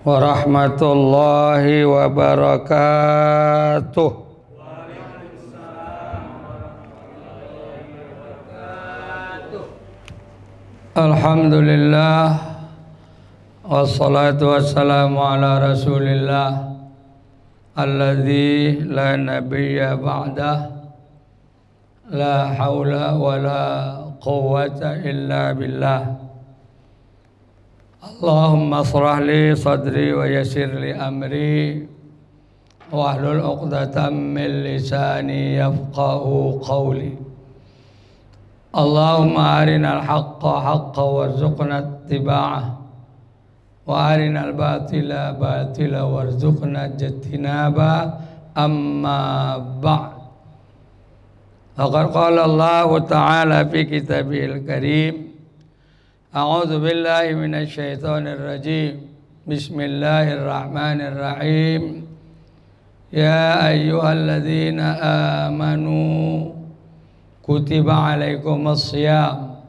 warahmatullahi wabarakatuh. Alhamdulillah wassalatu wassalamu ala rasulillah alladzi la nabiyya ba'dah la hawla wa la quwwata illa billah. Allahumma shrah li sadri wa yassir li amri wahlul 'uqdatam min lisani yafqahu qawli. Allahumma arinal haqqa haqqan warzuqna ittiba'ah wa arinal batila batila warzuqna ijtinaba amma ba'd. Faqad qala Allah ta'ala fi kitabihil karim, a'udzu billahi minasy syaithanir rajim. Bismillahirrahmanirrahim. Ya ayyuhalladzina amanu kutiba alaikumus shiyam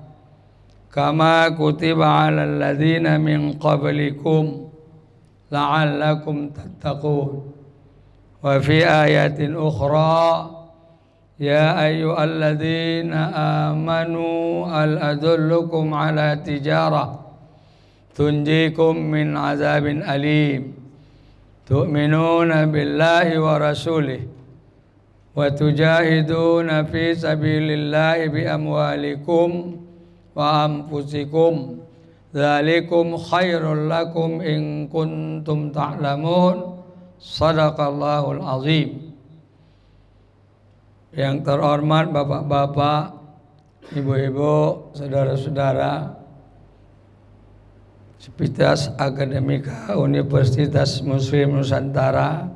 kama kutiba alal ladzina min qablikum la'allakum tattaqun. Wa fi ayatin ukhra, ya ayyuhalladzina amanu al adullukum ala tijarah tunjikum min azabin alim tu'minuna billahi wa rasulih wa tujahiduna fi sabilillahi bi amwalikum wa anfusikum dzalikum khairul lakum in kuntum ta'lamun. Shadaqallahul azim. Yang terhormat bapak-bapak, ibu-ibu, saudara-saudara, Sivitas Akademika Universitas Muslim Nusantara,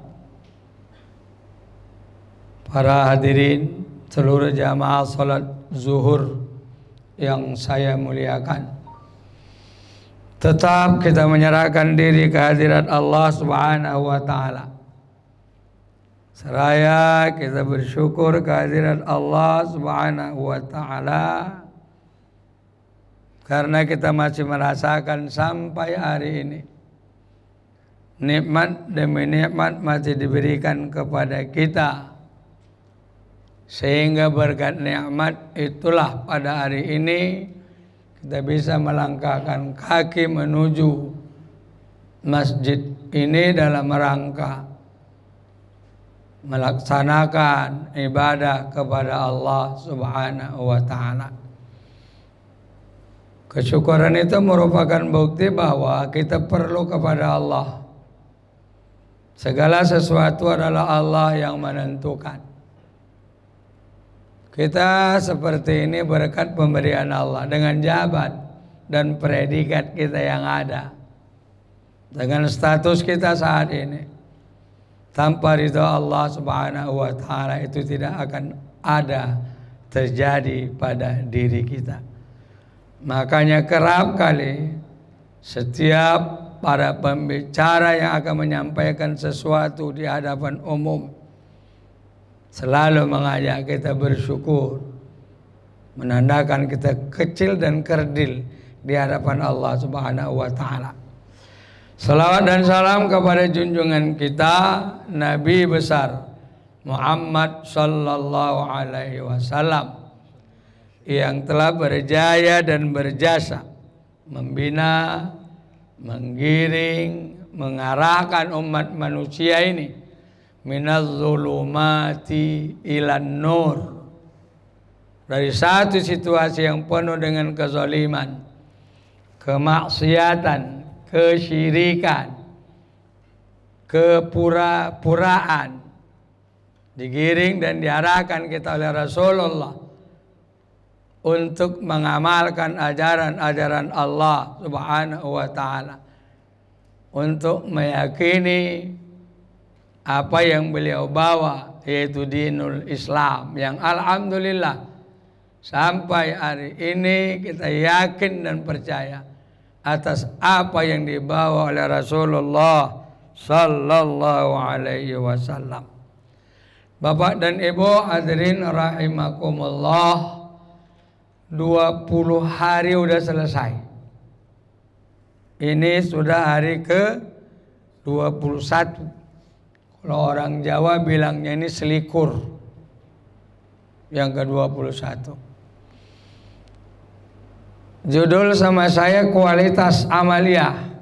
para hadirin, seluruh jamaah salat zuhur yang saya muliakan. Tetap kita menyerahkan diri ke hadirat Allah Subhanahu wa taala. Seraya kita bersyukur kehadirat Allah Subhanahu wa ta'ala karena kita masih merasakan sampai hari ini nikmat demi nikmat masih diberikan kepada kita, sehingga berkat nikmat itulah pada hari ini kita bisa melangkahkan kaki menuju masjid ini dalam rangka melaksanakan ibadah kepada Allah Subhanahu wa ta'ala. Kesyukuran itu merupakan bukti bahwa kita perlu kepada Allah. Segala sesuatu adalah Allah yang menentukan. Kita seperti ini berkat pemberian Allah dengan jabat dan predikat kita yang ada, dengan status kita saat ini. Tanpa ridha Allah Subhanahu wa ta'ala itu tidak akan ada terjadi pada diri kita. Makanya kerap kali setiap para pembicara yang akan menyampaikan sesuatu di hadapan umum selalu mengajak kita bersyukur, menandakan kita kecil dan kerdil di hadapan Allah Subhanahu wa ta'ala. Salawat dan salam kepada junjungan kita Nabi besar Muhammad sallallahu alaihi wasallam yang telah berjaya dan berjasa membina, menggiring, mengarahkan umat manusia ini minaz zulumati ilan nur, dari satu situasi yang penuh dengan kezaliman, kemaksiatan, kesyirikan, kepura-puraan, digiring dan diarahkan kita oleh Rasulullah untuk mengamalkan ajaran-ajaran Allah Subhanahu wa ta'ala, untuk meyakini apa yang beliau bawa, yaitu dinul Islam, yang alhamdulillah sampai hari ini kita yakin dan percaya atas apa yang dibawa oleh Rasulullah sallallahu alaihi wasallam. Bapak dan Ibu hadirin rahimakumullah, 20 hari udah selesai. Ini sudah hari ke 21. Kalau orang Jawa bilangnya ini selikur. Yang ke-21. Judul sama saya kualitas amaliyah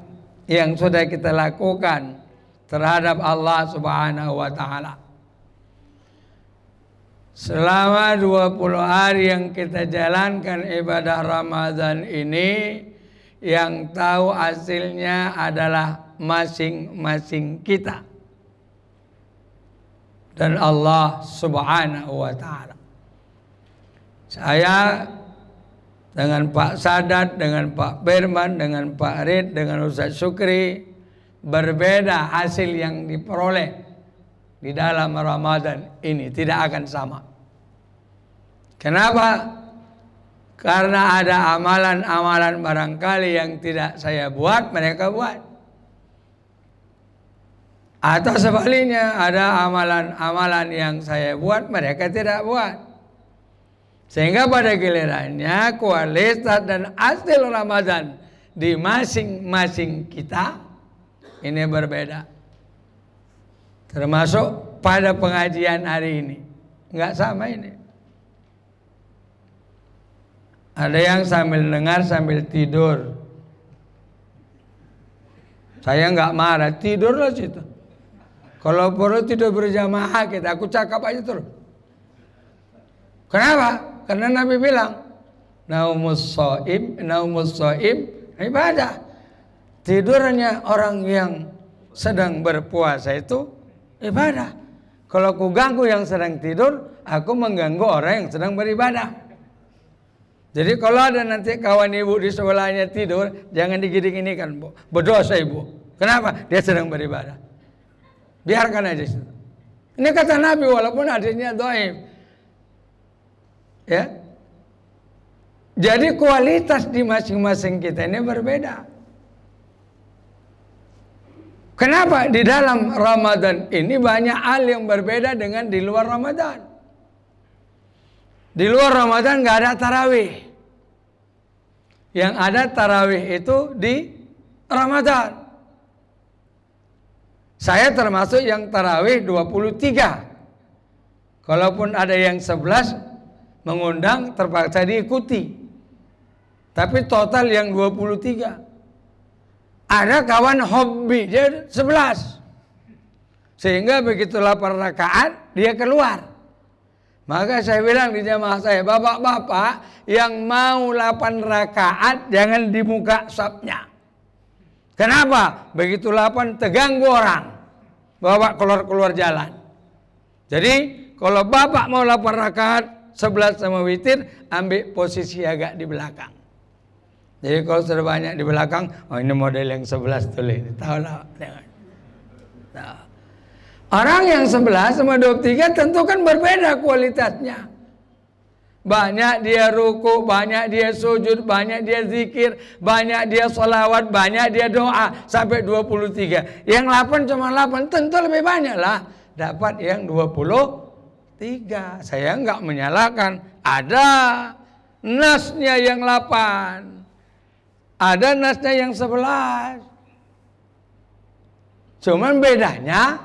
yang sudah kita lakukan terhadap Allah Subhanahu wa taala. Selama 20 hari yang kita jalankan ibadah Ramadan ini, yang tahu hasilnya adalah masing-masing kita dan Allah Subhanahu wa taala. Saya dengan Pak Sadat, dengan Pak Berman, dengan Pak Rid, dengan Ustaz Syukri, berbeda hasil yang diperoleh di dalam Ramadan ini, tidak akan sama. Kenapa? Karena ada amalan-amalan barangkali yang tidak saya buat, mereka buat. Atau sebaliknya, ada amalan-amalan yang saya buat, mereka tidak buat. Sehingga pada gilirannya kualitas dan hasil Ramadan di masing-masing kita ini berbeda. Termasuk pada pengajian hari ini, nggak sama ini. Ada yang sambil dengar sambil tidur. Saya nggak marah, tidurlah situ. Kalau perlu tidur berjamaah kita, aku cakap aja terus. Kenapa? Karena Nabi bilang, naumus shaim ibadah. Tidurnya orang yang sedang berpuasa itu ibadah. Kalau aku ganggu yang sedang tidur, aku mengganggu orang yang sedang beribadah. Jadi kalau ada nanti kawan ibu di sebelahnya tidur, jangan digini-ginikan, Bu. Berdosa ibu. Kenapa? Dia sedang beribadah. Biarkan aja situ. Ini kata Nabi walaupun hadisnya dhaif. Ya. Jadi kualitas di masing-masing kita ini berbeda. Kenapa? Di dalam Ramadan ini banyak hal yang berbeda dengan di luar Ramadan. Di luar Ramadan nggak ada tarawih. Yang ada tarawih itu di Ramadan. Saya termasuk yang tarawih 23. Kalaupun ada yang 11 mengundang, terpaksa diikuti. Tapi total yang 23. Ada kawan hobi dia 11. Sehingga begitu 8 rakaat dia keluar. Maka saya bilang di jamaah saya, bapak-bapak yang mau 8 rakaat jangan di muka safnya. Kenapa? Begitu 8 terganggu orang. Bawa keluar jalan. Jadi kalau bapak mau 8 rakaat 11 sama witir, ambil posisi agak di belakang. Jadi kalau sudah banyak di belakang, oh ini model yang 11 tuh ini. Tahu lah. Nah. Orang yang 11 sama 23 tentu kan berbeda kualitasnya. Banyak dia ruku, banyak dia sujud, banyak dia zikir, banyak dia sholawat, banyak dia doa sampai 23. Yang 8 cuma 8, tentu lebih banyak lah dapat yang 23. Saya enggak menyalahkan. Ada nasnya yang 8. Ada nasnya yang 11. Cuman bedanya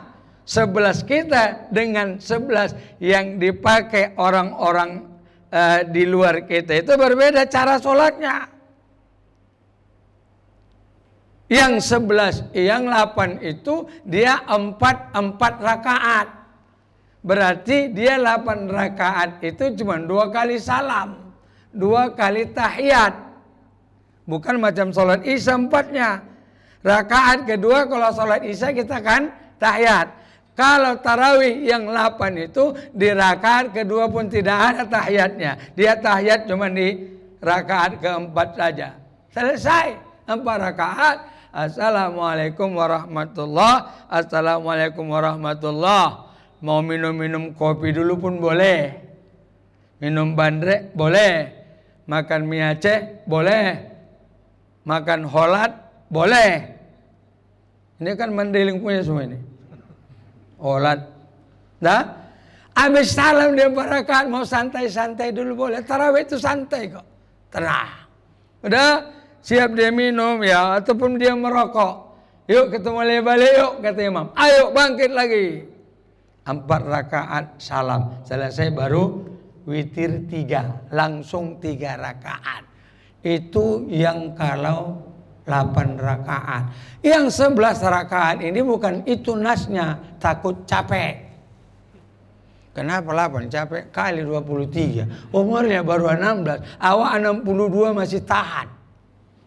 11 kita dengan 11 yang dipakai orang-orang di luar kita itu berbeda cara sholatnya. Yang 11, yang 8 itu dia 4 rakaat. Berarti dia 8 rakaat itu cuma 2 kali salam, 2 kali tahiyat. Bukan macam sholat isya 4-nya. Rakaat kedua kalau sholat isya kita kan tahiyat. Kalau tarawih yang 8 itu di rakaat kedua pun tidak ada tahiyatnya. Dia tahiyat cuma di rakaat keempat saja. Selesai 4 rakaat. Assalamualaikum warahmatullah. Assalamualaikum warahmatullah. Mau minum-minum kopi dulu pun boleh. Minum bandrek boleh. Makan mie Aceh boleh. Makan holat boleh. Ini kan Mandailing punya semua ini. Holat. Dah? Habis salam dia berangkat mau santai-santai dulu boleh. Tarawih itu santai kok. Tenang. Udah siap dia minum ya ataupun dia merokok. Yuk kita mulai balik yuk, kata imam. Ayo bangkit lagi. 4 rakaat salam. Selesai baru witir 3. Langsung 3 rakaat. Itu yang kalau 8 rakaat. Yang 11 rakaat ini bukan itu nasnya. Takut capek. Kenapa 8? Capek kali 23. Umurnya baru 16. Awak 62 masih tahan.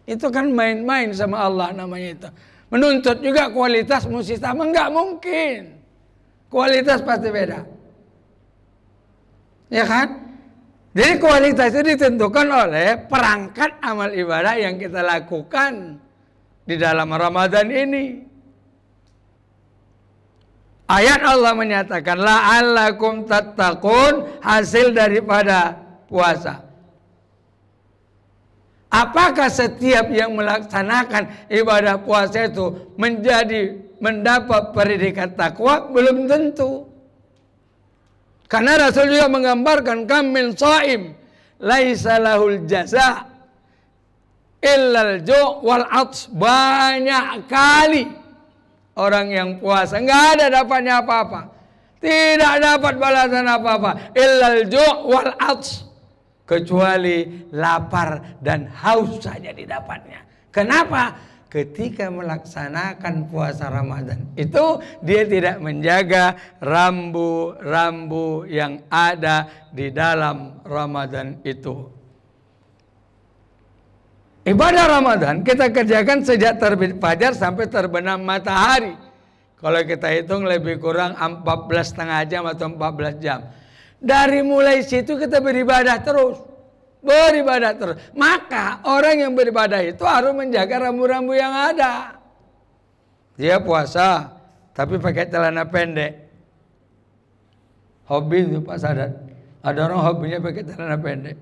Itu kan main-main sama Allah namanya itu. Menuntut juga kualitas mesti sama. Enggak mungkin. Kualitas pasti beda. Ya kan? Jadi kualitas itu ditentukan oleh perangkat amal ibadah yang kita lakukan di dalam Ramadan ini. Ayat Allah menyatakan la'allakum tattaqun, hasil daripada puasa. Apakah setiap yang melaksanakan ibadah puasa itu mendapat predikat takwa? Belum tentu. Karena Rasul juga menggambarkan kam min shaim laisa lahul jaza illal ju' wal 'ats. Banyak kali orang yang puasa enggak ada dapatnya apa-apa. Tidak dapat balasan apa-apa illal ju' wal 'ats, kecuali lapar dan haus saja didapatnya. Kenapa? Ketika melaksanakan puasa Ramadan itu dia tidak menjaga rambu-rambu yang ada di dalam Ramadan itu. Ibadah Ramadan kita kerjakan sejak terbit fajar sampai terbenam matahari. Kalau kita hitung lebih kurang 14,5 jam atau 14 jam. Dari mulai situ kita beribadah terus. Beribadah terus. Maka orang yang beribadah itu harus menjaga rambu-rambu yang ada. Dia puasa tapi pakai celana pendek. Hobi itu Pak Sadat. Ada orang hobinya pakai celana pendek.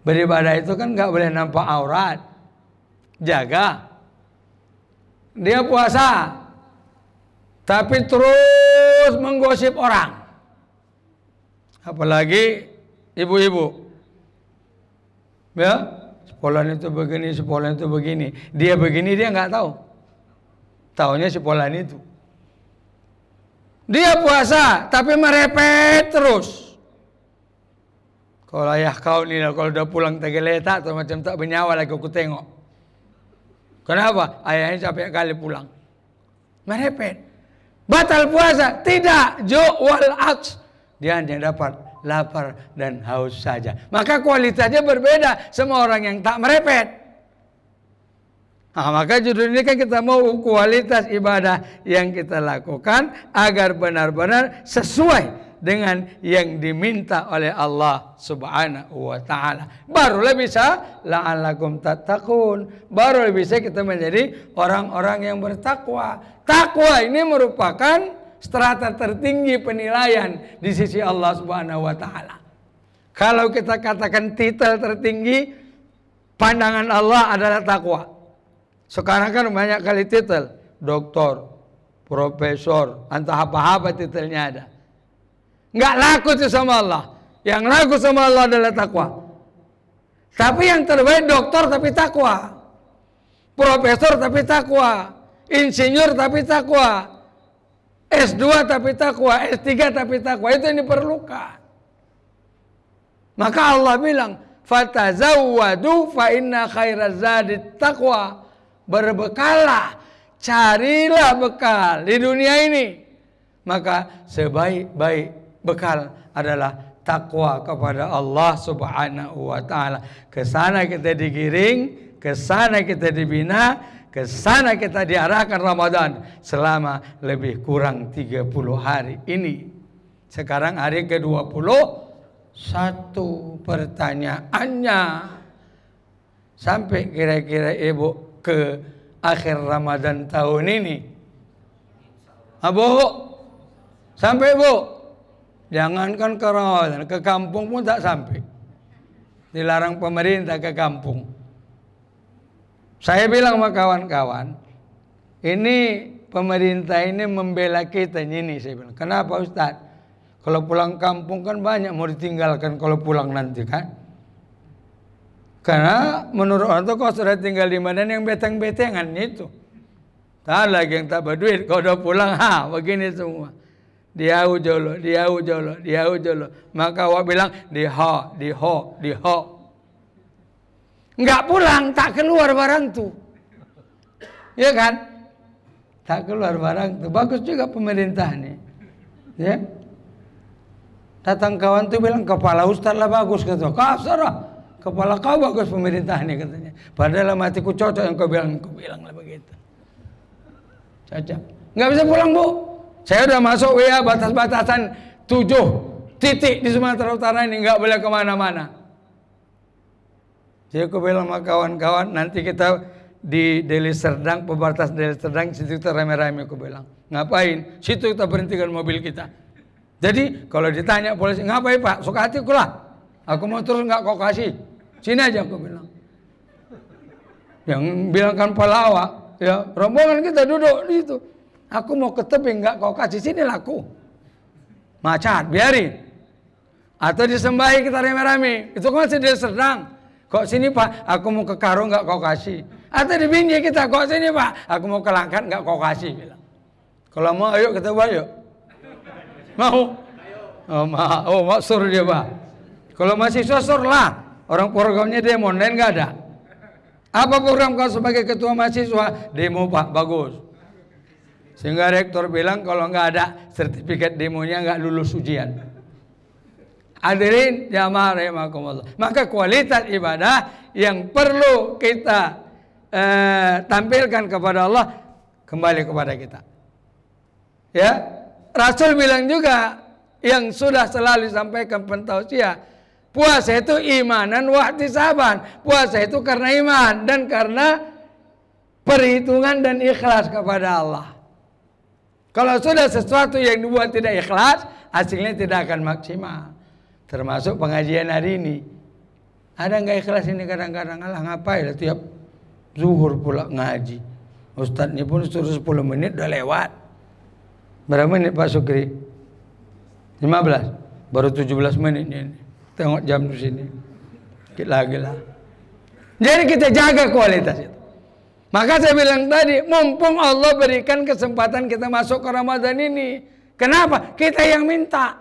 Beribadah itu kan nggak boleh nampak aurat. Jaga. Dia puasa tapi terus menggosip orang. Apalagi ibu-ibu, ya, sepolan itu begini, sepolan itu begini. Dia begini, dia nggak tahu. Taunya sepolan itu. Dia puasa, tapi merepet terus. Kalau ayah kau ni, kalau udah pulang tergeletak atau macam tak bernyawa lagi aku tengok. Kenapa? Ayahnya capek kali pulang. Merepet. Batal puasa? Tidak. Ju' wal 'ats. Dia hanya dapat lapar dan haus saja. Maka kualitasnya berbeda sama orang yang tak merepet. Nah, maka judul ini kan kita mau kualitas ibadah yang kita lakukan agar benar-benar sesuai dengan yang diminta oleh Allah Subhanahu wa taala. Barulah bisa la'allakum tattaqun. Barulah bisa kita menjadi orang-orang yang bertakwa. Takwa ini merupakan strata tertinggi penilaian di sisi Allah Subhanahu wa taala. Kalau kita katakan titel tertinggi pandangan Allah adalah takwa. Sekarang kan banyak kali titel, doktor, profesor, entah apa-apa titelnya ada. Enggak laku itu sama Allah. Yang laku sama Allah adalah takwa. Tapi yang terbaik dokter tapi takwa. Profesor tapi takwa. Insinyur tapi takwa. S2 tapi takwa, S3 tapi takwa, itu yang diperlukan. Maka Allah bilang, fatazawwadu fa inna khairaz zadit taqwa. Berbekallah, carilah bekal di dunia ini. Maka sebaik-baik bekal adalah takwa kepada Allah Subhanahu wa taala. Ke sana kita digiring, ke sana kita dibina, ke sana kita diarahkan Ramadan selama lebih kurang 30 hari ini. Sekarang hari ke-21. Pertanyaannya, sampai kira-kira ibu ke akhir Ramadan tahun ini? Bu, sampai bu? Jangankan ke Ramadan, ke kampung pun tak sampai. Dilarang pemerintah ke kampung. Saya bilang sama kawan-kawan, ini pemerintah ini membela kita ini, saya bilang. Kenapa Ustaz? Kalau pulang kampung kan banyak mau ditinggalkan kalau pulang nanti kan. Karena menurut orang itu kalau sudah tinggal di mana yang beteng-betengan itu. Tak lagi yang tak berduit. Kalau udah pulang, begini semua. Dia jolo. Maka awak bilang, di ho. Enggak pulang, tak keluar barang tu. Ya kan? Tak keluar barang tu. Bagus juga pemerintah nih. Ya. Datang kawan tu bilang, kepala ustaz lah bagus. Kata, kasar lah. Kepala kau bagus pemerintah nih katanya. Padahal matiku cocok yang kau bilang lah begitu. Cocok. Nggak bisa pulang bu. Saya udah masuk WA batas-batasan 7 titik di Sumatera Utara ini, nggak boleh kemana-mana. Jadi aku bilang sama kawan-kawan, nanti kita di Deli Serdang, pembatas Deli Serdang, situ kita rame-rame. Aku bilang, ngapain? Situ kita berhentikan mobil kita. Jadi kalau ditanya polisi, ngapain pak? Suka hatiku lah. Aku mau terus nggak kau kasih. Sini aja aku bilang. Yang bilang kan pelawak, ya rombongan kita duduk di situ. Aku mau ke tebing nggak kau kasih, sini laku. Macat, biarin. Atau disembahi kita rame-rame. Itu kan masih Deli Serdang. Kok sini pak, aku mau ke Karo nggak kau kasih. Atau di Binjai kita, kok sini pak, aku mau ke Langkat nggak kau kasih. Bilang. Kalau mau ayo kita buat yuk. Mau? Oh mau suruh dia pak. Kalau mahasiswa suruh lah. Orang programnya demo, lain nggak ada. Apa program kau sebagai ketua mahasiswa? Demo pak, bagus. Sehingga rektor bilang kalau nggak ada sertifikat demonya nggak lulus ujian. Hadirin jamaah rahimakumullah. Maka kualitas ibadah yang perlu kita tampilkan kepada Allah kembali kepada kita. Ya, Rasul bilang juga yang sudah selalu disampaikan pentausiah, puasa itu imanan wa ihtisaban. Puasa itu karena iman dan karena perhitungan dan ikhlas kepada Allah. Kalau sudah sesuatu yang dibuat tidak ikhlas, hasilnya tidak akan maksimal. Termasuk pengajian hari ini. Ada nggak ikhlas ini kadang-kadang? Alah ngapain lah tiap zuhur pula ngaji. Ustadznya pun suruh 10 menit udah lewat. Berapa menit Pak Sukri? 15. Baru 17 menit ini. Tengok jam di sini. Dikit lagi lah. Jadi kita jaga kualitas itu. Maka saya bilang tadi, mumpung Allah berikan kesempatan kita masuk ke Ramadan ini. Kenapa? Kita yang minta.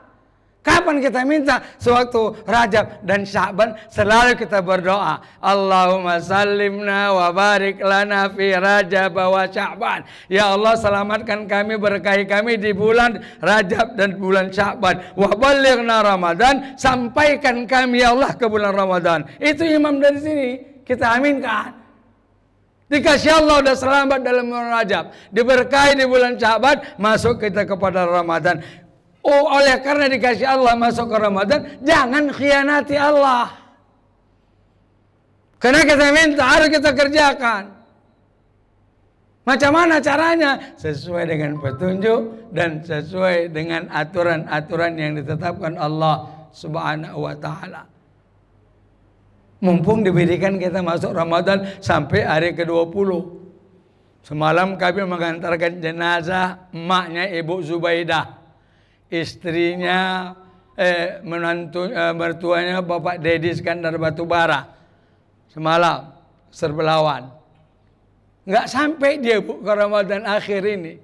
Kapan kita minta? Sewaktu Rajab dan Sya'ban selalu kita berdoa. Allahumma sallimna wa barik lana fi Rajab wa Sya'ban. Ya Allah selamatkan kami, berkahi kami di bulan Rajab dan bulan Sya'ban. Wa balighna Ramadan, sampaikan kami ya Allah ke bulan Ramadan. Itu imam dari sini. Kita aminkan. Dikasih Allah udah selamat dalam bulan Rajab, diberkahi di bulan Sya'ban, masuk kita kepada Ramadan. Oh, oleh karena dikasih Allah masuk ke Ramadan, jangan khianati Allah. Karena kita minta harus kita kerjakan. Macam mana caranya? Sesuai dengan petunjuk dan sesuai dengan aturan-aturan yang ditetapkan Allah Subhanahu wa taala. Mumpung diberikan kita masuk Ramadan sampai hari ke-20. Semalam kami mengantarkan jenazah emaknya Ibu Zubaidah. Istrinya, mertuanya Bapak Dedi Iskandar Batubara. Semalam, Serbelawan. Nggak sampai dia Bu ke Ramadan akhir ini.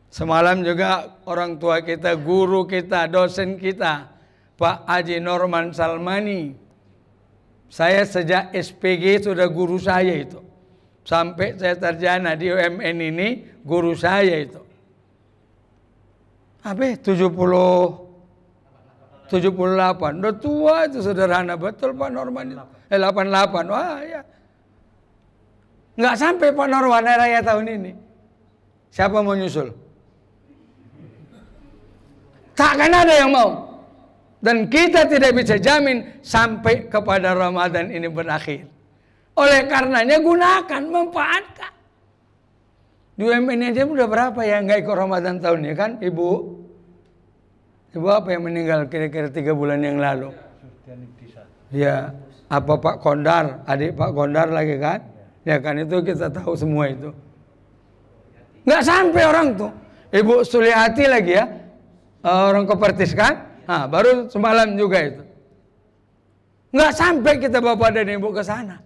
Semalam juga orang tua kita, guru kita, dosen kita, Pak Haji Norman Salmani. Saya sejak SPG sudah guru saya itu. Sampai saya sarjana di UMN ini, guru saya itu. Apa 78. Udah tua itu, sederhana betul Pak Norman itu. 88. Wah ya. Nggak sampai Pak Norman raya tahun ini. Siapa mau nyusul? Takkan ada yang mau. Dan kita tidak bisa jamin sampai kepada Ramadan ini berakhir. Oleh karenanya gunakan, manfaatkan. Di UMN aja udah berapa yang nggak ikut Ramadan tahun ini kan, Ibu? Ibu apa yang meninggal kira-kira 3 bulan yang lalu? Ya, apa Pak Kondar, adik Pak Kondar lagi kan? Ya kan itu kita tahu semua itu. Nggak sampai orang tuh. Ibu Suliati lagi ya, orang Kopertis kan? Nah, baru semalam juga itu. Nggak sampai kita bapak dan ibu ke sana.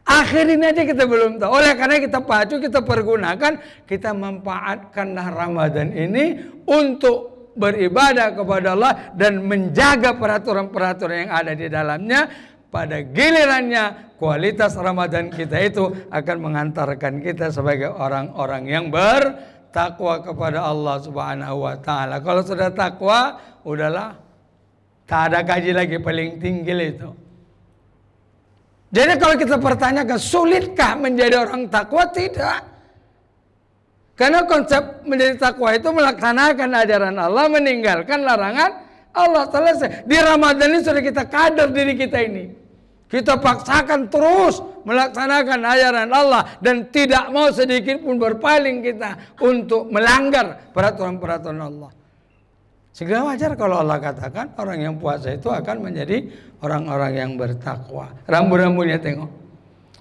Akhirin aja kita belum tahu. Oleh karena kita pacu, kita pergunakan, kita manfaatkanlah Ramadan ini untuk beribadah kepada Allah dan menjaga peraturan-peraturan yang ada di dalamnya. Pada gilirannya kualitas Ramadan kita itu akan mengantarkan kita sebagai orang-orang yang bertakwa kepada Allah Subhanahu wa taala. Kalau sudah takwa, udahlah, tak ada gaji lagi, paling tinggi itu. Jadi kalau kita pertanyakan, sulitkah menjadi orang takwa? Tidak. Karena konsep menjadi takwa itu melaksanakan ajaran Allah, meninggalkan larangan Allah. Selesai. Di Ramadan ini sudah kita kadar diri kita ini. Kita paksakan terus melaksanakan ajaran Allah dan tidak mau sedikit pun berpaling kita untuk melanggar peraturan-peraturan Allah. Sehingga wajar kalau Allah katakan orang yang puasa itu akan menjadi orang-orang yang bertakwa. Rambu-rambunya tengok.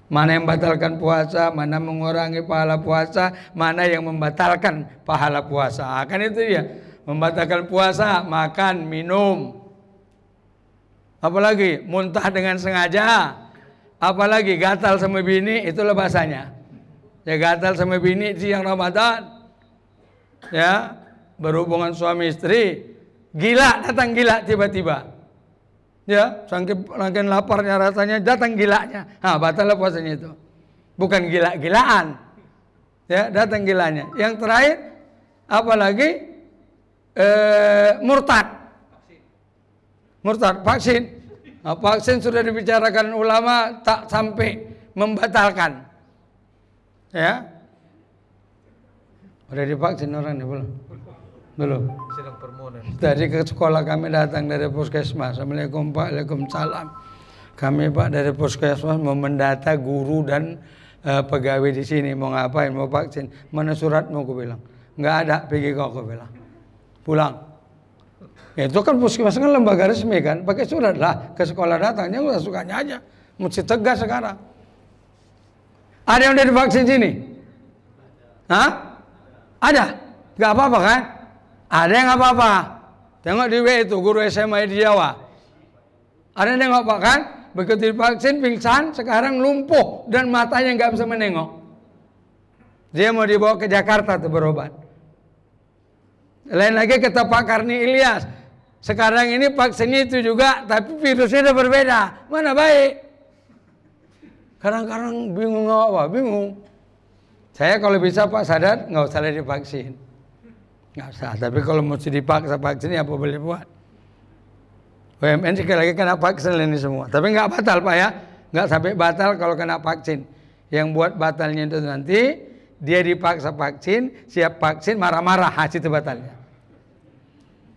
Mana yang membatalkan puasa, mana mengurangi pahala puasa, mana yang membatalkan pahala puasa. Kan itu dia. Membatalkan puasa, makan, minum. Apalagi muntah dengan sengaja. Apalagi gatal sama bini, itulah bahasanya. Ya, gatal sama bini siang Ramadan. Ya, berhubungan suami istri, gila, datang gila tiba-tiba. Ya, saking laparnya rasanya, datang gilanya. Batal puasanya itu. Bukan gila-gilaan. Ya, datang gilanya. Yang terakhir, apalagi murtad. Murtad, vaksin. Vaksin sudah dibicarakan ulama, tak sampai membatalkan. Ya. Udah divaksin orang ini belum? Belum. Sedang permohonan. Tadi ke sekolah kami datang dari puskesmas. Assalamualaikum Pak, Waalaikumsalam. Kami Pak dari puskesmas mau mendata guru dan pegawai di sini. Mau ngapain? Mau vaksin. Mana suratmu? Aku bilang. Nggak ada. Pergi kau, aku bilang. Pulang. Ya, itu kan puskesmas kan lembaga resmi kan. Pakai surat lah. Ke sekolah datangnya udah sukanya aja. Mesti tegas sekarang. Ada yang udah divaksin sini? Hah? Ada? Nggak apa-apa kan? Ada yang nggak apa-apa. Tengok di WA itu guru SMA di Jawa. Ada yang nggak apa kan? Begitu divaksin pingsan, sekarang lumpuh dan matanya nggak bisa menengok. Dia mau dibawa ke Jakarta tuh berobat. Lain lagi kata Pak Karni Ilyas. Sekarang ini vaksinnya itu juga, tapi virusnya udah berbeda. Mana baik? Kadang-kadang bingung apa? Bingung. Saya kalau bisa Pak Sadar nggak usah divaksin. Nggak usah, tapi kalau mesti dipaksa vaksin ya apa boleh buat. BUMN sekali lagi kena vaksin ini semua. Tapi nggak batal Pak ya. Nggak sampai batal kalau kena vaksin. Yang buat batalnya itu nanti dia dipaksa vaksin, siap vaksin marah-marah, hasil itu batalnya.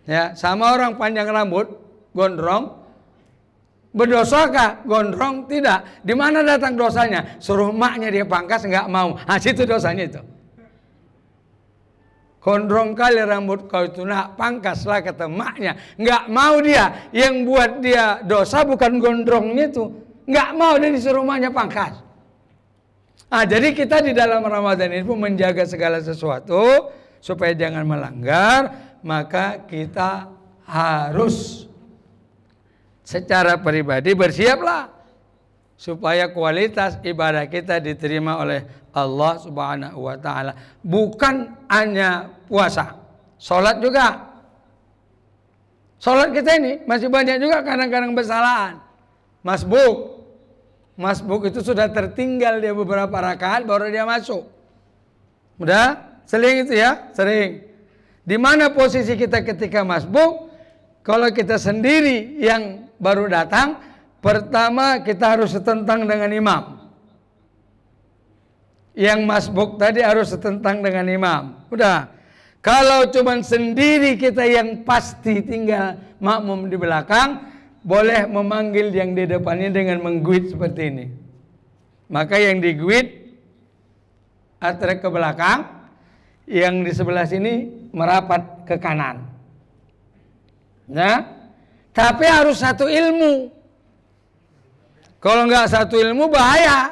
Ya, sama orang panjang rambut, gondrong, berdosakah gondrong? Tidak. Di mana datang dosanya? Suruh maknya dia pangkas, nggak mau. Hasil itu dosanya itu. Gondrong kali rambut kau itu, nak pangkaslah kata maknya. Nggak mau dia. Yang buat dia dosa bukan gondrongnya itu. Nggak mau dia disuruh maknya pangkas. Jadi kita di dalam Ramadan ini pun menjaga segala sesuatu supaya jangan melanggar. Maka kita harus secara pribadi bersiaplah supaya kualitas ibadah kita diterima oleh Allah Subhanahu wa taala. Bukan hanya puasa, salat juga. Salat kita ini masih banyak juga kadang-kadang kesalahan. Masbuk itu sudah tertinggal dia beberapa rakaat baru dia masuk. Udah sering itu ya, sering. Di mana posisi kita ketika masbuk? Kalau kita sendiri yang baru datang, pertama kita harus setentang dengan imam. Yang masbuk tadi harus setentang dengan imam. Udah. Kalau cuma sendiri kita yang pasti tinggal makmum di belakang, boleh memanggil yang di depannya dengan mengguit seperti ini. Maka yang diguit atrek ke belakang, yang di sebelah sini merapat ke kanan. Nah, tapi harus satu ilmu. Kalau nggak satu ilmu bahaya.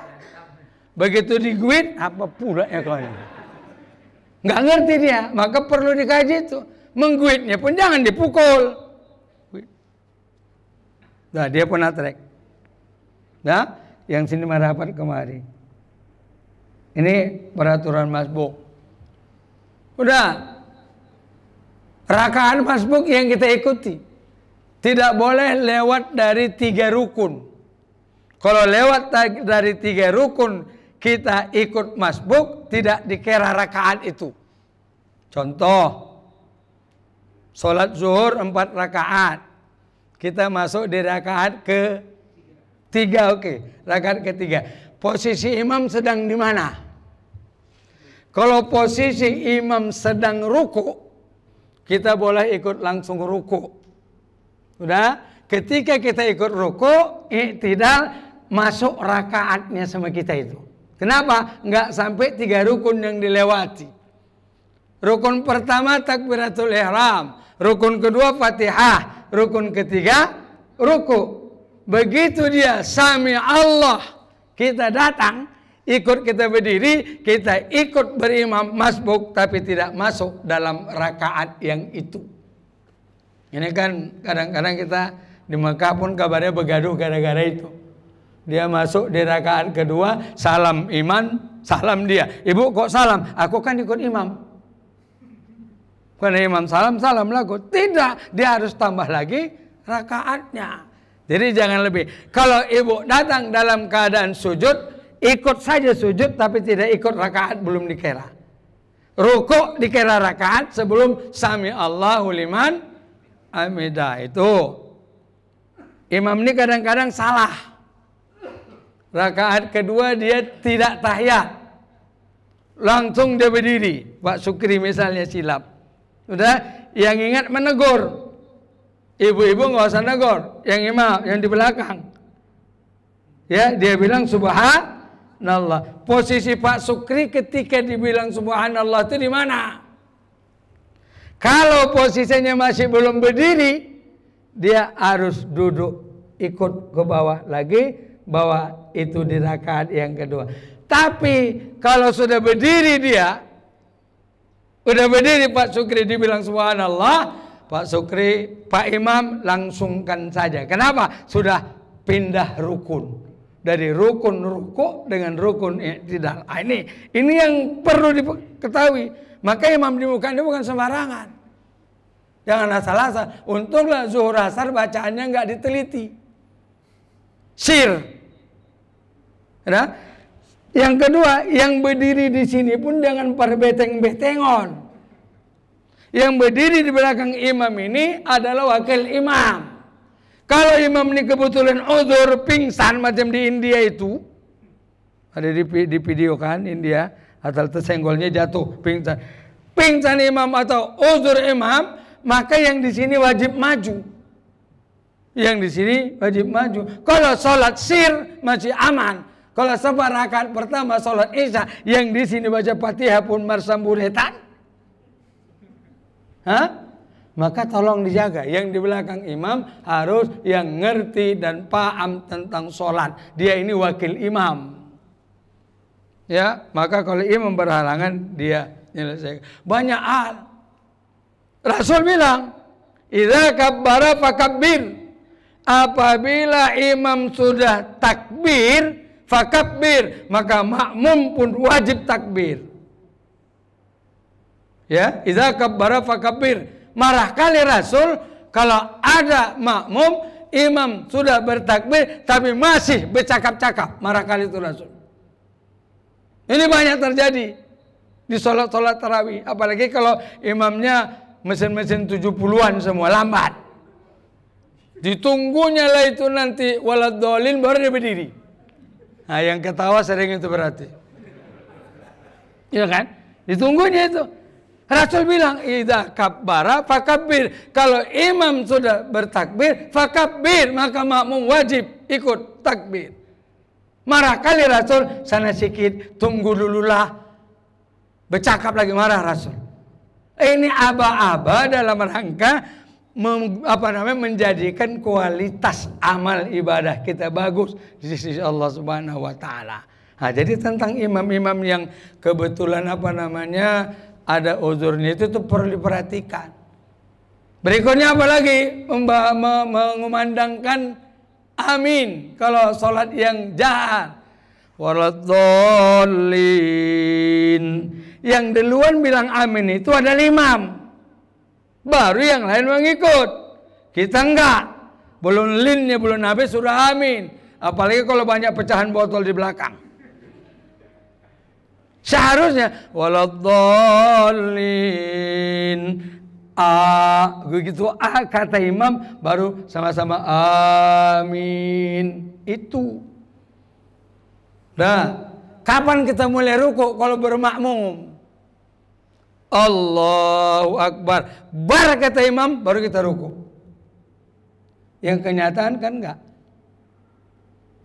Begitu diguit, apa pula ya kau ini? Nggak ngerti dia, maka perlu dikaji itu. Mengguitnya pun jangan dipukul. Nah, dia pun atrek. Nah, yang sini merapat kemari. Ini peraturan masbuk. Udah, rakaat masbuk yang kita ikuti tidak boleh lewat dari 3 rukun. Kalau lewat dari 3 rukun kita ikut masbuk, tidak dikira rakaat itu. Contoh, sholat zuhur 4 rakaat. Kita masuk di rakaat ke-3, oke. Rakaat ke-3. Posisi imam sedang di mana? Kalau posisi imam sedang ruku, kita boleh ikut langsung ruku. Udah? Ketika kita ikut ruku, i'tidal, masuk rakaatnya sama kita itu. Kenapa? Enggak sampai 3 rukun yang dilewati. Rukun pertama takbiratul ihram, rukun kedua Fatihah, rukun ketiga ruku. Begitu dia sami Allah, kita datang, ikut kita berdiri, kita ikut berimam masbuk, tapi tidak masuk dalam rakaat yang itu. Ini kan kadang-kadang kita di Mekah pun kabarnya begaduh gara-gara itu. Dia masuk di rakaat kedua, salam iman, salam dia. Ibu kok salam? Aku kan ikut imam. Karena imam salam lagu. Tidak, dia harus tambah lagi rakaatnya. Jadi jangan lebih. Kalau ibu datang dalam keadaan sujud, ikut saja sujud tapi tidak ikut rakaat, belum dikira. Rukuk dikira rakaat sebelum sami Allahu liman hamidah. Itu imam ini kadang-kadang salah. Rakaat kedua dia tidak tahiyat, langsung dia berdiri. Pak Sukri misalnya silap. Udah, yang ingat menegur. Ibu-ibu nggak usah negur, yang imam, yang di belakang. Ya, dia bilang subhanallah. Posisi Pak Sukri ketika dibilang subhanallah itu di mana? Kalau posisinya masih belum berdiri, dia harus duduk, ikut ke bawah lagi, bahwa itu di rakaat yang kedua. Tapi kalau sudah berdiri dia, udah berdiri Pak Sukri dibilang subhanallah, Pak Sukri, Pak Imam langsungkan saja. Kenapa? Sudah pindah rukun. Dari rukun ruku dengan rukun i'tidal. Ini yang perlu diketahui. Maka imam di muka ini bukan sembarangan. Jangan asal-asal. Untunglah zuhur asar bacaannya nggak diteliti. Sir. Nah, yang kedua, yang berdiri di sini pun jangan perbeteng-betengon. Yang berdiri di belakang imam ini adalah wakil imam. Kalau imam ini kebetulan uzur, pingsan macam di India itu, ada di video kan India, asal tersenggolnya jatuh, pingsan. Pingsan imam atau uzur imam, maka yang di sini wajib maju. Yang di sini wajib maju. Kalau sholat sir masih aman. Kalau rakaat pertama sholat isya, yang di sini baca Fatihah pun marsamburetan, maka tolong dijaga. Yang di belakang imam harus yang ngerti dan paham tentang sholat. Dia ini wakil imam. Ya, maka kalau imam berhalangan dia nyelesaikan. Banyak hal. Rasul bilang, idza kabbara fakabbir. Apabila imam sudah takbir, fakabbir, maka makmum pun wajib takbir. Ya, idza kabbara fakabbir. Marah kali Rasul kalau ada makmum, imam sudah bertakbir tapi masih bercakap-cakap. Marah kali itu Rasul. Ini banyak terjadi di sholat-sholat tarawih. Apalagi kalau imamnya mesin-mesin 70-an semua, lambat. Ditunggunya lah itu nanti waladhdallin baru dia berdiri. Nah, yang ketawa sering itu berarti. Iya kan? Ditunggunya itu. Rasul bilang, idza kabbara fakabbir. Kalau imam sudah bertakbir, fakabbir, maka makmum wajib ikut takbir. Marah kali Rasul, sana sikit, tunggu dululah. Bercakap lagi, marah Rasul. Ini aba-aba dalam rangka menjadikan kualitas amal ibadah kita bagus di sisi Allah Subhanahu wa taala. Nah, jadi tentang imam-imam yang kebetulan ada uzurnya itu tuh perlu diperhatikan. Berikutnya apa lagi? Mengumandangkan amin. Kalau sholat yang jahat. Waladdallin. Yang duluan bilang amin itu adalah imam. Baru yang lain mengikut. Kita enggak. Belum linnya, belum habis sudah amin. Apalagi kalau banyak pecahan botol di belakang. Seharusnya waladdallin. Begitu kata imam baru sama-sama amin. Itu. Nah, kapan kita mulai ruku? Kalau bermakmum. Allahu Akbar. Bar kata imam baru kita ruku. Yang kenyataan kan enggak.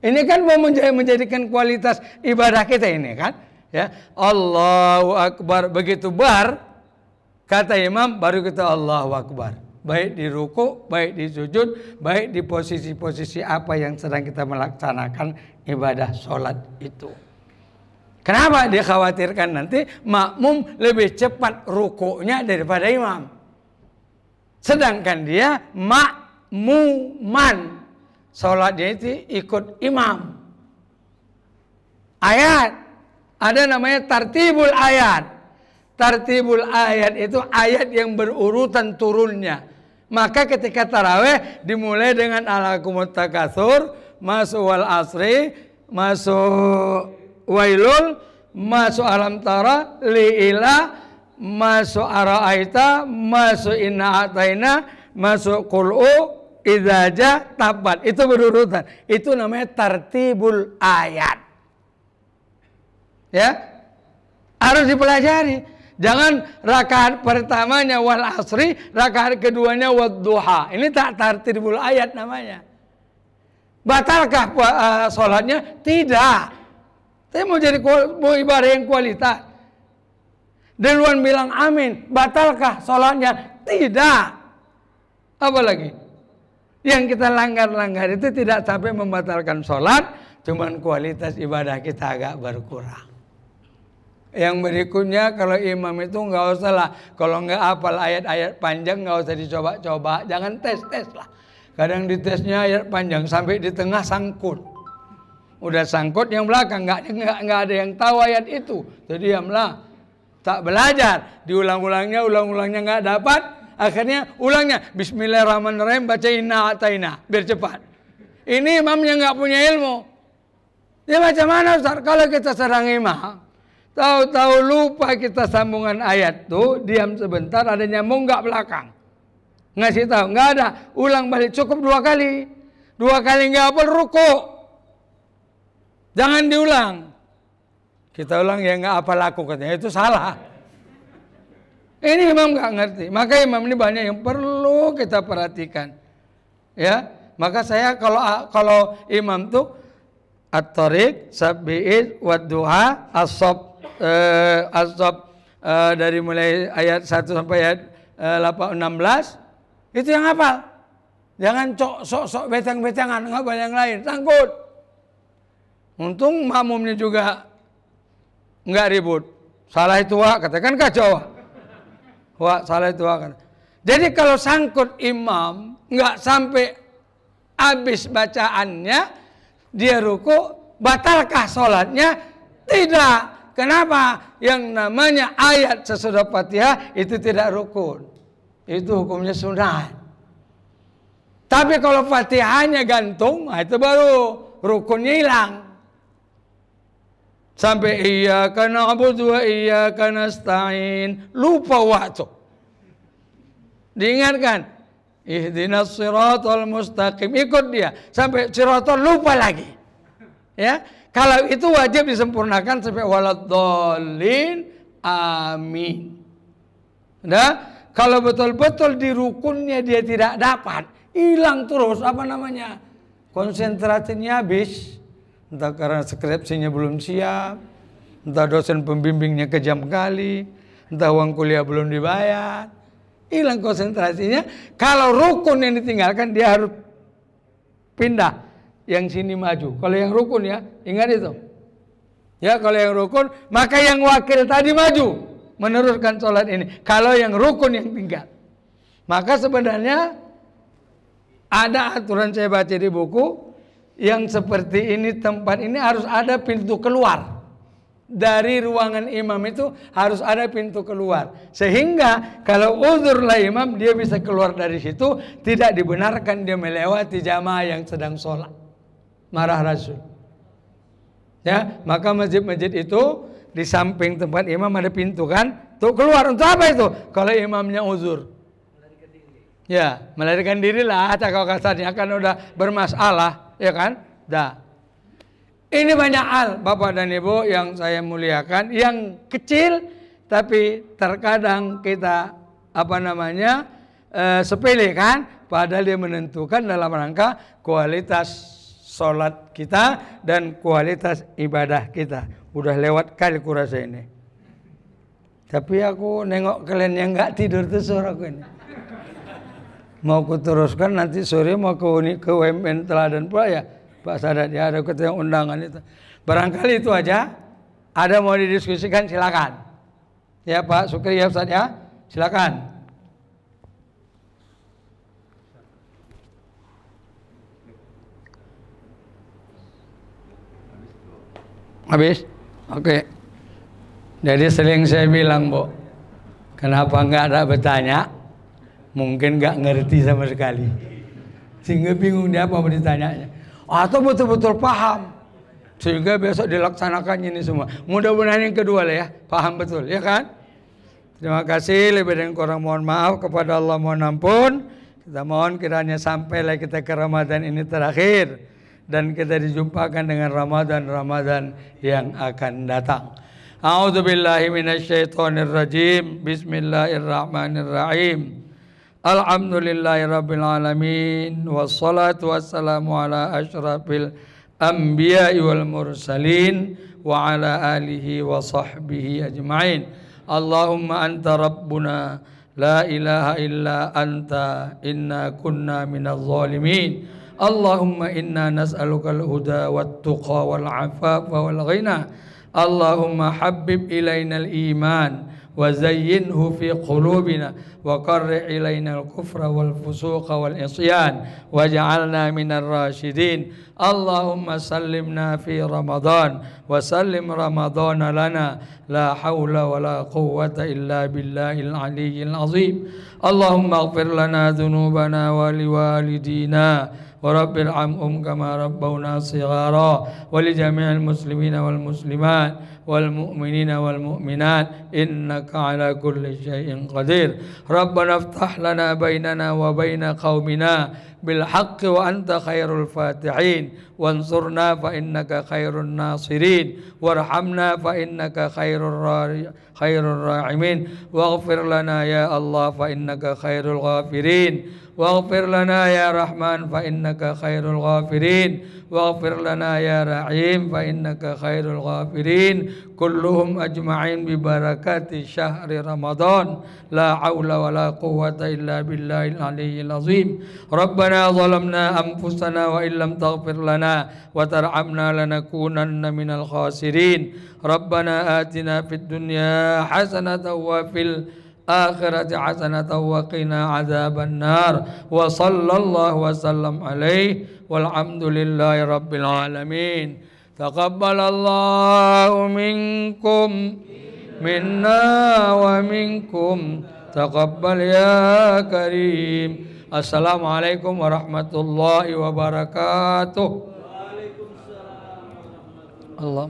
Ini kan mau menjadikan kualitas ibadah kita ini kan. Ya, Allahu Akbar. Begitu bar kata imam baru kita Allahu Akbar. Baik di ruku, baik di sujud, baik di posisi-posisi apa yang sedang kita melaksanakan ibadah sholat itu. Kenapa dia khawatirkan nanti makmum lebih cepat rukunya daripada imam. Sedangkan dia makmuman. Sholatnya itu ikut imam. Ayat. Ada namanya tartibul ayat. Tartibul ayat itu ayat yang berurutan turunnya. Maka ketika tarawih dimulai dengan alakumut takatsur, masuk wal asri, masuk wailul, masuk alam tara, li'ila, masuk ara'aita, masuk inna ataina, masuk qul'u, idzaja, tabat. Itu berurutan. Itu namanya tartibul ayat. Ya, harus dipelajari. Jangan rakaat pertamanya wal asri, rakaat keduanya wadduha. Ini tak tartibul ayat namanya. Batalkah sholatnya? Tidak. Saya mau ibadah yang kualitas. Duluan bilang amin. Batalkah sholatnya? Tidak. Apalagi? Yang kita langgar-langgar itu tidak sampai membatalkan sholat. Cuman kualitas ibadah kita agak berkurang. Yang berikutnya kalau imam itu nggak usah lah. Kalau nggak hafal ayat-ayat panjang nggak usah dicoba-coba. Jangan tes-tes lah. Kadang ditesnya ayat panjang sampai di tengah sangkut. Udah sangkut yang belakang nggak ada yang tahu ayat itu. Jadi diamlah. Tak belajar. Diulang-ulangnya nggak dapat. Akhirnya ulangnya. Bismillahirrahmanirrahim baca inna ataina. Biar cepat. Ini imamnya nggak punya ilmu. Ya macam mana Ustaz? Kalau kita sedang imam. Tahu-tahu lupa kita sambungan ayat tuh, diam sebentar, ada nyambung nggak belakang. Ngasih tahu, nggak ada, ulang balik, cukup 2 kali. 2 kali nggak hafal ruku. Jangan diulang. Kita ulang ya nggak hafal aku katanya, itu salah. Ini imam nggak ngerti, maka imam ini banyak yang perlu kita perhatikan. Ya, maka saya kalau imam tuh at-tariq, sabbi'id, wad-duha, as-sob, dari mulai ayat 1 sampai ayat 16 itu yang hafal. Jangan sok betang-betangan, nggak boleh yang lain, sangkut. Untung makmumnya juga nggak ribut. Salah itu wak, katakan kacau. Wak salah itu wak. Jadi kalau sangkut imam nggak sampai habis bacaannya, dia ruku, batalkah sholatnya? Tidak. Kenapa? Yang namanya ayat sesudah Fatihah itu tidak rukun. Itu hukumnya sunat. Tapi kalau Fatihahnya gantung, itu baru rukunnya hilang. Sampai iyyaka na'budu wa iyyaka nasta'in. Lupa waktu. Diingatkan. Ihdinas siratal mustaqim. Ikut dia. Sampai siratal lupa lagi. Ya. Kalau itu wajib disempurnakan sampai waladdallin amin. Nah, kalau betul-betul di rukunnya dia tidak dapat, hilang terus konsentrasinya habis. Entah karena skripsinya belum siap, entah dosen pembimbingnya kejam kali, entah uang kuliah belum dibayar. Hilang konsentrasinya. Kalau rukun yang ditinggalkan dia harus pindah. Yang sini maju. Kalau yang rukun ya, ingat itu. Ya, kalau yang rukun, maka yang wakil tadi maju meneruskan sholat ini. Kalau yang rukun yang tinggal. Maka sebenarnya ada aturan saya baca di buku, yang seperti ini, tempat ini harus ada pintu keluar. Dari ruangan imam itu harus ada pintu keluar. Sehingga kalau uzur lah imam, dia bisa keluar dari situ. Tidak dibenarkan dia melewati jamaah yang sedang sholat. Marah Rasul. Ya, maka masjid-masjid itu di samping tempat imam ada pintu kan. Tuh keluar untuk apa itu? Kalau imamnya uzur. Ya, melarikan diri lah. Kalau kasarnya kan udah bermasalah. Ya kan? Dah. Ini banyak hal Bapak dan Ibu yang saya muliakan, yang kecil tapi terkadang kita sepele kan, padahal dia menentukan dalam rangka kualitas sholat kita dan kualitas ibadah kita. Udah lewat kali kurasa ini. Tapi aku nengok kalian yang nggak tidur tuh suaraku ini. Mau kuteruskan nanti sore mau ke UMN Teladan pula ya. Pak Sadat, ya ada ketua undangan itu. Barangkali itu aja. Ada mau didiskusikan silakan. Ya Pak Sukri ya Ustaz ya. Silakan. Habis? Oke. Jadi sering saya bilang, Bu, kenapa nggak ada bertanya? Mungkin nggak ngerti sama sekali. Sehingga bingung dia apa mau ditanyanya. Atau betul-betul paham sehingga besok dilaksanakan ini semua. Mudah-mudahan yang kedua lah ya, paham betul ya kan. Terima kasih, lebih dan kurang mohon maaf, kepada Allah mohon ampun. Kita mohon kiranya sampailah kita ke Ramadan ini terakhir dan kita dijumpakan dengan Ramadan yang akan datang. A'udzubillahi minasyaitonirrajim. Bismillahirrahmanirrahim. Alhamdulillahirabbil alamin, wassalatu wassalamu ala asyrafil anbiya'i wal mursalin wa ala alihi wa sahbihi ajma'in. Allahumma anta rabbuna la ilaha illa anta inna kunna minadh zalimin. Allahumma inna nas'alukal huda wat tuqa wal afafa wal ghina. Allahumma habbib ilainal iman وزينه في قلوبنا وكره إلينا الكفر والفسوق والعصيان واجعلنا من الراشدين. اللهم سلمنا في رمضان وسلم رمضان لنا لا حول ولا قوة إلا بالله العلي العظيم. اللهم اغفر لنا ذنوبنا ولوالدينا ورب ارحمهم كما ربونا صغارا ولجميع المسلمين والمسلمات والمؤمنين والمؤمنات إنك على كل شيء قدير. ربنا افتح لنا بيننا وبين قومنا بالحق وأنت خير الفاتحين وانصرنا فإنك خير الناصرين وارحمنا فإنك خير الراحمين واغفر لنا يا الله فإنك خير الغافرين واغفر لنا يا رحمن فإنك خير الغافرين واغفر لنا يا رحيم فإنك خير الغافرين كلهم أجمعين ببركات شهر رمضان لا حول ولا قوة إلا بالله العلي العظيم. ربنا ظلمنا أنفسنا وإن لم تغفر لنا وترحمنا لنكونن من الخاسرين. ربنا آتنا في الدنيا حسنة وفي الآخرة حسنة وقنا عذاب النار وصلى الله وسلم عليه والحمد لله رب العالمين. تقبل الله منكم منا ومنكم تقبل يا كريم. Assalamualaikum warahmatullahi wabarakatuh. Waalaikumsalam. Allah